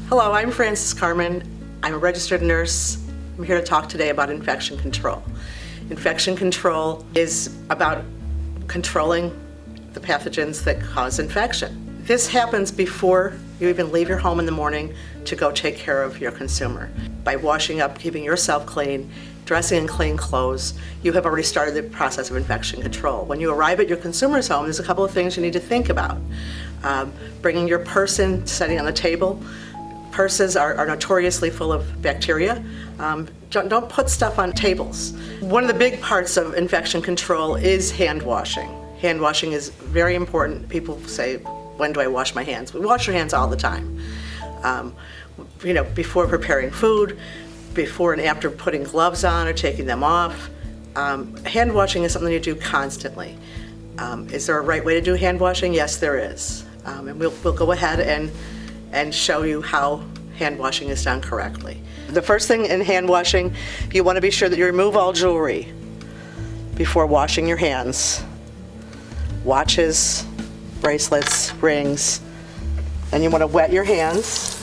Hello, I'm Frances Carmen. I'm a registered nurse. I'm here to talk today about infection control. Infection control is about controlling the pathogens that cause infection. This happens before you even leave your home in the morning to go take care of your consumer. By washing up, keeping yourself clean, dressing in clean clothes, you have already started the process of infection control. When you arrive at your consumer's home, there's a couple of things you need to think about. Bringing your purse in, setting on the table. Purses are notoriously full of bacteria. Don't put stuff on tables. One of the big parts of infection control is hand washing. Hand washing is very important. People say, when do I wash my hands? We wash your hands all the time. Before preparing food, before and after putting gloves on or taking them off. Hand washing is something you do constantly. Is there a right way to do hand washing? Yes, there is. And we'll go ahead and show you how hand washing is done correctly. The first thing in hand washing, you want to be sure that you remove all jewelry before washing your hands. Watches, bracelets, rings, and you want to wet your hands.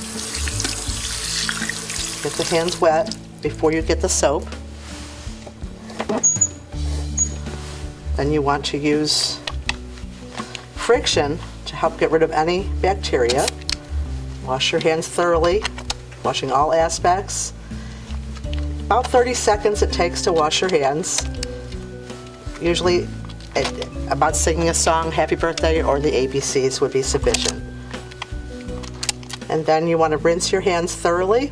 Get the hands wet before you get the soap. Then you want to use friction to help get rid of any bacteria. Wash your hands thoroughly, washing all aspects. About 30 seconds it takes to wash your hands. Usually about singing a song, Happy Birthday, or the ABCs would be sufficient. And then you want to rinse your hands thoroughly.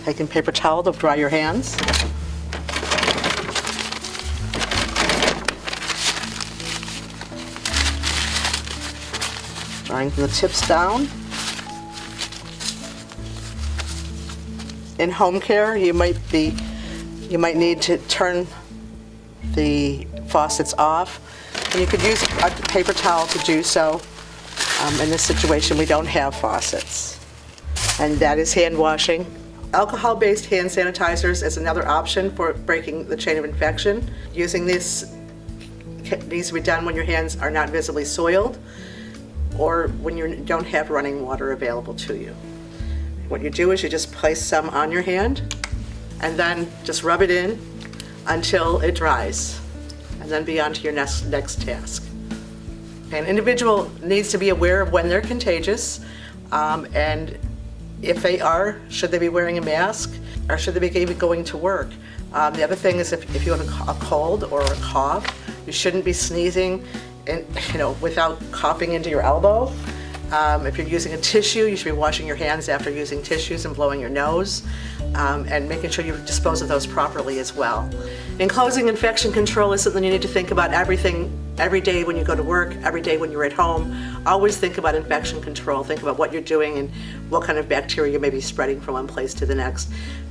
Taking paper towel to dry your hands. Drying from the tips down. In home care, you might need to turn the faucets off, and you could use a paper towel to do so. In this situation, we don't have faucets, and that is hand washing. Alcohol-based hand sanitizers is another option for breaking the chain of infection. Using this needs to be done when your hands are not visibly soiled or when you don't have running water available to you. What you do is you just place some on your hand and then just rub it in until it dries, and then be on to your next task. An individual needs to be aware of when they're contagious, and if they are, should they be wearing a mask, or should they be even going to work? The other thing is if you have a cold or a cough, you shouldn't be sneezing without coughing into your elbow. If you're using a tissue, you should be washing your hands after using tissues and blowing your nose, and making sure you dispose of those properly as well. In closing, infection control is something you need to think about every day when you go to work, every day when you're at home. Always think about infection control. Think about what you're doing and what kind of bacteria you may be spreading from one place to the next.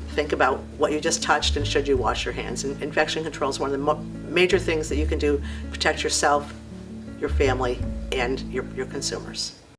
Think about what you just touched and should you wash your hands. And infection control is one of the major things that you can do to protect yourself, your family, and your consumers.